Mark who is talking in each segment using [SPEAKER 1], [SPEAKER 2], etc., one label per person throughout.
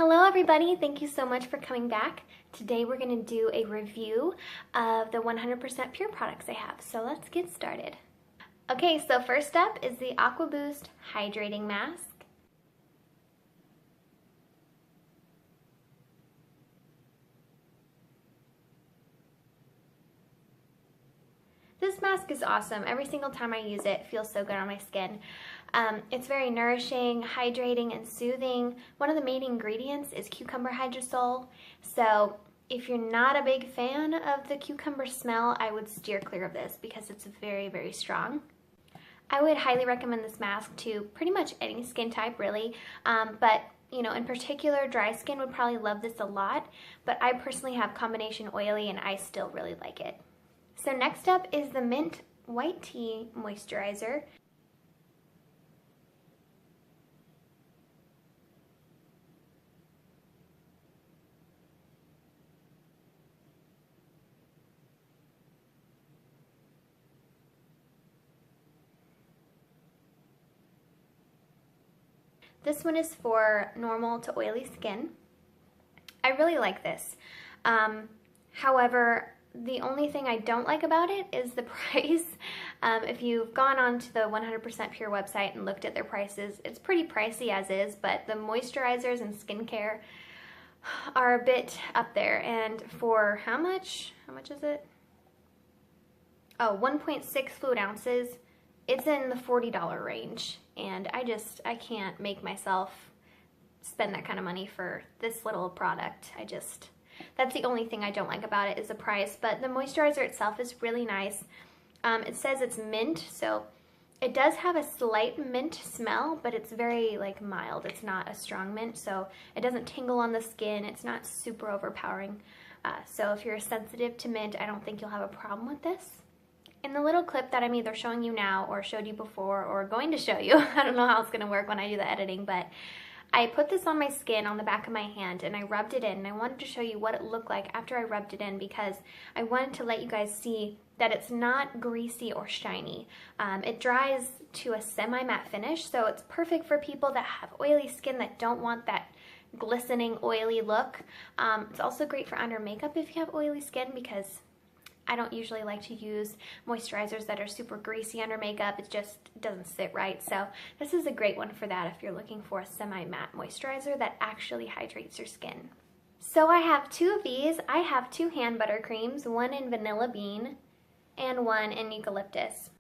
[SPEAKER 1] Hello everybody, thank you so much for coming back. Today we're going to do a review of the 100% pure products I have, so let's get started. Okay, so first up is the Aqua Boost Hydrating Mask. This mask is awesome. Every single time I use it, it feels so good on my skin. It's very nourishing, hydrating, and soothing. One of the main ingredients is cucumber hydrosol. So if you're not a big fan of the cucumber smell, I would steer clear of this because it's very, very strong. I would highly recommend this mask to pretty much any skin type, really. But you know, in particular, dry skin would probably love this a lot. But I personally have combination oily and I still really like it. So next up is the Mint White Tea Moisturizer. This one is for normal to oily skin. I really like this. However, the only thing I don't like about it is the price. If you've gone on to the 100% Pure website and looked at their prices, it's pretty pricey as is, but the moisturizers and skincare are a bit up there. And for how much? How much is it? Oh, 1.6 fluid ounces. It's in the $40 range. And I can't make myself spend that kind of money for this little product. That's the only thing I don't like about it is the price, but the moisturizer itself is really nice. It says it's mint, so it does have a slight mint smell, but it's very mild. It's not a strong mint, so it doesn't tingle on the skin. It's not super overpowering. So if you're sensitive to mint, I don't think you'll have a problem with this. In the little clip that I'm either showing you now or showed you before or going to show you, I don't know how it's going to work when I do the editing, but I put this on my skin on the back of my hand and I rubbed it in, and I wanted to show you what it looked like after I rubbed it in because I wanted to let you guys see that it's not greasy or shiny. It dries to a semi-matte finish, so it's perfect for people that have oily skin that don't want that glistening oily look. It's also great for under makeup if you have oily skin because I don't usually like to use moisturizers that are super greasy under makeup. It just doesn't sit right. So this is a great one for that if you're looking for a semi-matte moisturizer that actually hydrates your skin. So I have two of these. I have two hand butter creams, one in vanilla bean and one in eucalyptus.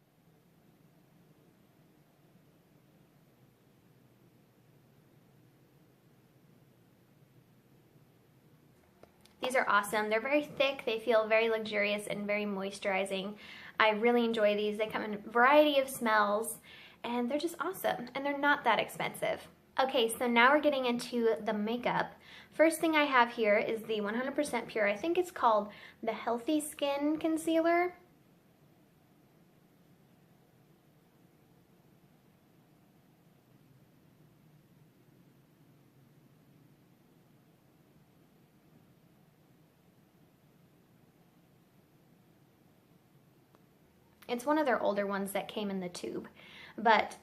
[SPEAKER 1] These are awesome. They're very thick, they feel very luxurious and very moisturizing. I really enjoy these. They come in a variety of smells and they're just awesome and they're not that expensive. Okay, so now we're getting into the makeup. First thing I have here is the 100% Pure. I think it's called the Healthy Skin Concealer. It's one of their older ones that came in the tube, but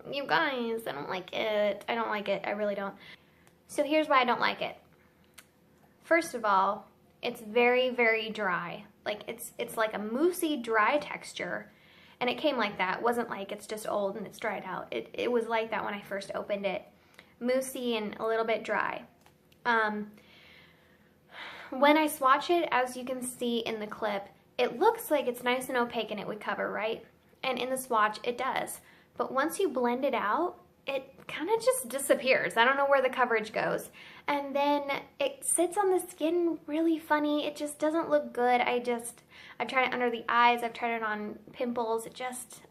[SPEAKER 1] you guys, I don't like it. I don't like it. I really don't. So here's why I don't like it. First of all, it's very, very dry. It's like a moussey, dry texture, and it came like that. It wasn't like it's just old and it's dried out. It was like that when I first opened it. Moussey and a little bit dry. When I swatch it, as you can see in the clip, it looks like it's nice and opaque and it would cover, right? And in the swatch, it does. But once you blend it out, it kind of just disappears. I don't know where the coverage goes. And then it sits on the skin really funny. It just doesn't look good. I've tried it under the eyes. I've tried it on pimples.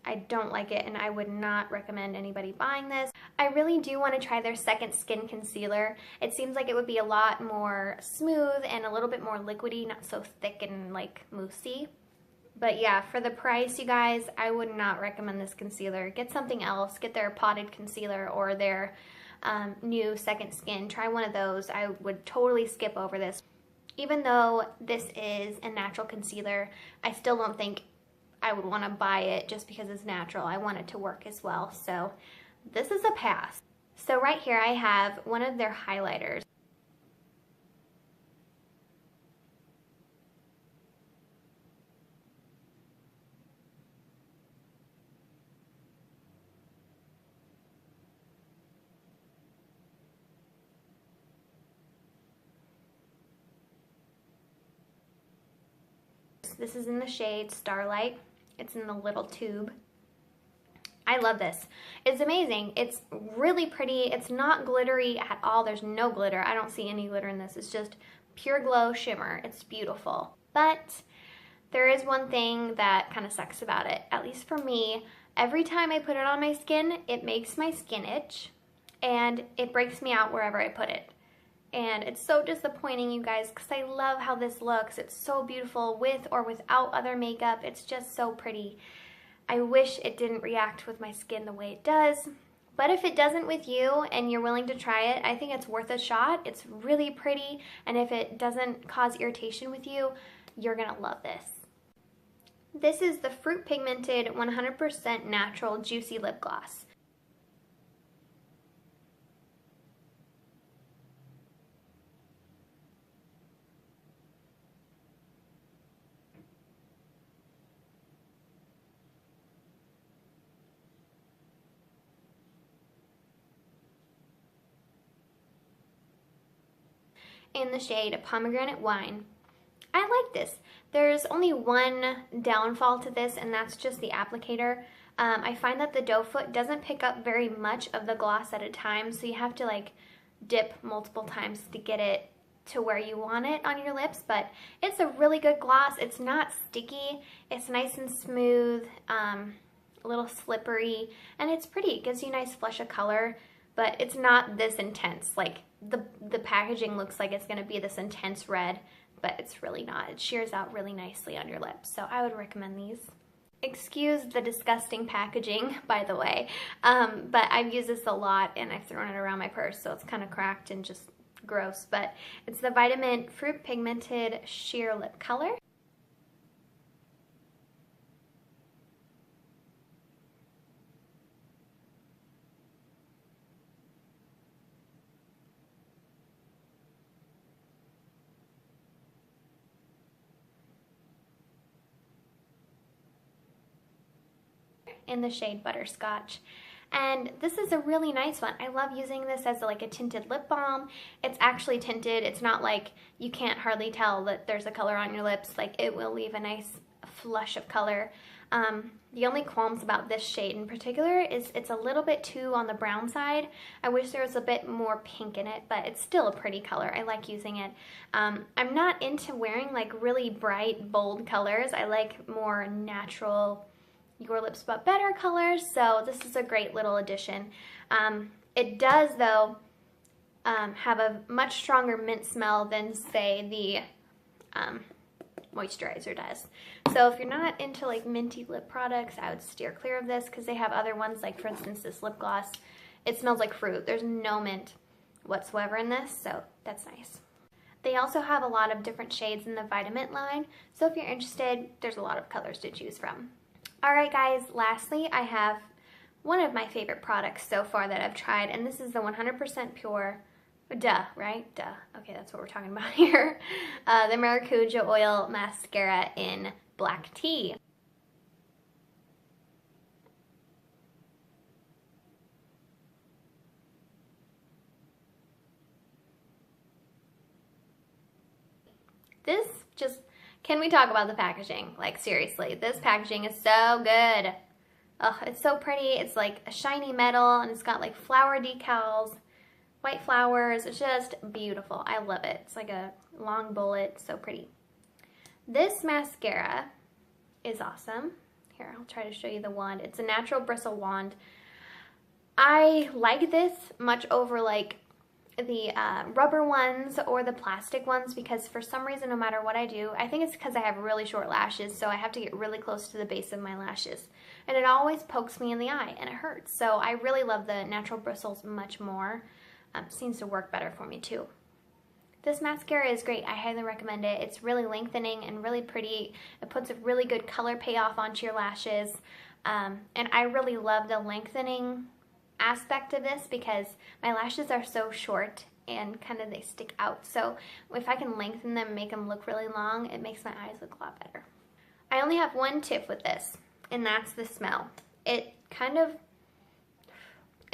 [SPEAKER 1] I don't like it, and I would not recommend anybody buying this. I really do want to try their second skin concealer. It seems like it would be a lot more smooth and a little bit more liquidy, not so thick and moussey. But yeah, for the price, you guys, I would not recommend this concealer. Get something else. Get their potted concealer or their new second skin. Try one of those. I would totally skip over this. Even though this is a natural concealer, I still don't think I would want to buy it just because it's natural. I want it to work as well. So this is a pass. So right here I have one of their highlighters. This is in the shade Starlight. It's in the little tube. I love this. It's amazing. It's really pretty. It's not glittery at all. There's no glitter. I don't see any glitter in this. It's just pure glow shimmer. It's beautiful. But there is one thing that kind of sucks about it, at least for me. Every time I put it on my skin, it makes my skin itch and it breaks me out wherever I put it. And it's so disappointing, you guys, because I love how this looks. It's so beautiful with or without other makeup. It's just so pretty. I wish it didn't react with my skin the way it does. But if it doesn't with you and you're willing to try it, I think it's worth a shot. It's really pretty. And if it doesn't cause irritation with you, you're going to love this. This is the Fruit Pigmented 100% Natural Juicy Lip Gloss. In the shade Pomegranate Wine. I like this. There's only one downfall to this, and that's just the applicator. I find that the doe foot doesn't pick up very much of the gloss at a time, so you have to like dip multiple times to get it to where you want it on your lips, but it's a really good gloss. It's not sticky. It's nice and smooth, a little slippery, and it's pretty. It gives you a nice flush of color, but it's not this intense. Like the packaging looks like it's going to be this intense red, but it's really not. It shears out really nicely on your lips, so I would recommend these. Excuse the disgusting packaging, by the way, but I've used this a lot and I've thrown it around my purse, so it's kind of cracked and just gross, but it's the Vitamin Fruit Pigmented Sheer Lip Color. In the shade Butterscotch. And this is a really nice one. I love using this as like a tinted lip balm. It's actually tinted. It's not like you can't hardly tell that there's a color on your lips. Like it will leave a nice flush of color. The only qualms about this shade in particular is it's a little bit too on the brown side. I wish there was a bit more pink in it, but it's still a pretty color. I like using it. I'm not into wearing like really bright, bold colors. I like more natural, your lips but better colors, so this is a great little addition. It does though have a much stronger mint smell than say the moisturizer does. So if you're not into like minty lip products, I would steer clear of this because they have other ones, like for instance this lip gloss. It smells like fruit. There's no mint whatsoever in this, so that's nice. They also have a lot of different shades in the Vitamin line, so if you're interested, there's a lot of colors to choose from. Alright guys, lastly I have one of my favorite products so far that I've tried, and this is the 100% pure, right? Okay, that's what we're talking about here. The Maracuja Oil Mascara in Black Tea. This just, can we talk about the packaging? Like seriously, this packaging is so good. Oh, it's so pretty. It's like a shiny metal and it's got like flower decals, white flowers. It's just beautiful. I love it. It's like a long bullet, so pretty. This mascara is awesome. Here, I'll try to show you the wand. It's a natural bristle wand. I like this much over like the rubber ones or the plastic ones because for some reason, no matter what I do, I think it's because I have really short lashes, so I have to get really close to the base of my lashes, and it always pokes me in the eye and it hurts. So I really love the natural bristles much more. Seems to work better for me too. This mascara is great. I highly recommend it. It's really lengthening and really pretty. It puts a really good color payoff onto your lashes, and I really love the lengthening aspect of this because my lashes are so short and kind of they stick out. So if I can lengthen them, make them look really long, it makes my eyes look a lot better. I only have one tip with this, and that's the smell. It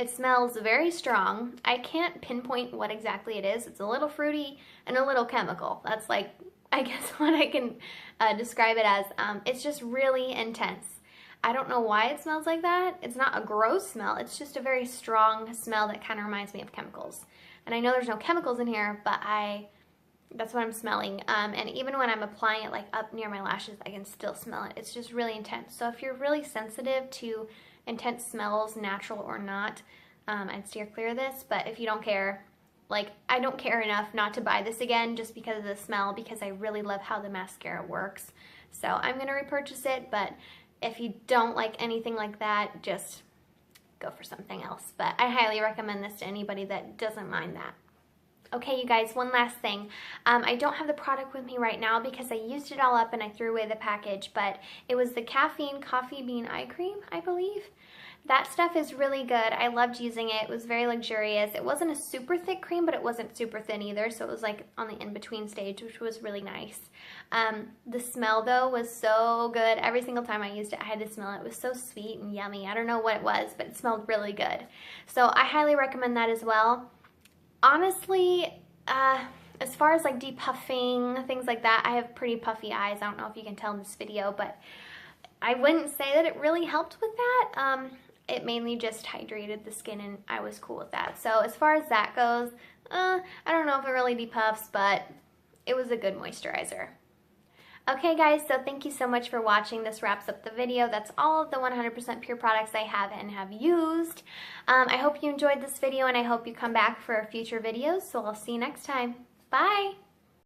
[SPEAKER 1] smells very strong. I can't pinpoint what exactly it is. It's a little fruity and a little chemical. That's like, I guess what I can describe it as. It's just really intense. I don't know why it smells like that. It's not a gross smell. It's just a very strong smell that kind of reminds me of chemicals. And I know there's no chemicals in here, but that's what I'm smelling. And even when I'm applying it like up near my lashes, I can still smell it. It's just really intense. So if you're really sensitive to intense smells, natural or not, I'd steer clear of this. But if you don't care, like I don't care enough not to buy this again just because of the smell, because I really love how the mascara works. So I'm gonna repurchase it, but if you don't like anything like that, just go for something else. But I highly recommend this to anybody that doesn't mind that. Okay, you guys, one last thing. I don't have the product with me right now because I used it all up and I threw away the package, but it was the caffeine coffee bean eye cream, I believe. That stuff is really good. I loved using it. It was very luxurious. It wasn't a super thick cream, but it wasn't super thin either, so it was like on the in-between stage, which was really nice. The smell, though, was so good. Every single time I used it, I had to smell it. It was so sweet and yummy. I don't know what it was, but it smelled really good. So I highly recommend that as well. Honestly, as far as like depuffing, things like that, I have pretty puffy eyes. I don't know if you can tell in this video, but I wouldn't say that it really helped with that. It mainly just hydrated the skin and I was cool with that. So as far as that goes, I don't know if it really depuffs, but it was a good moisturizer. Okay guys, so thank you so much for watching. This wraps up the video. That's all of the 100% pure products I have and have used. I hope you enjoyed this video and I hope you come back for future videos. So I'll see you next time. Bye!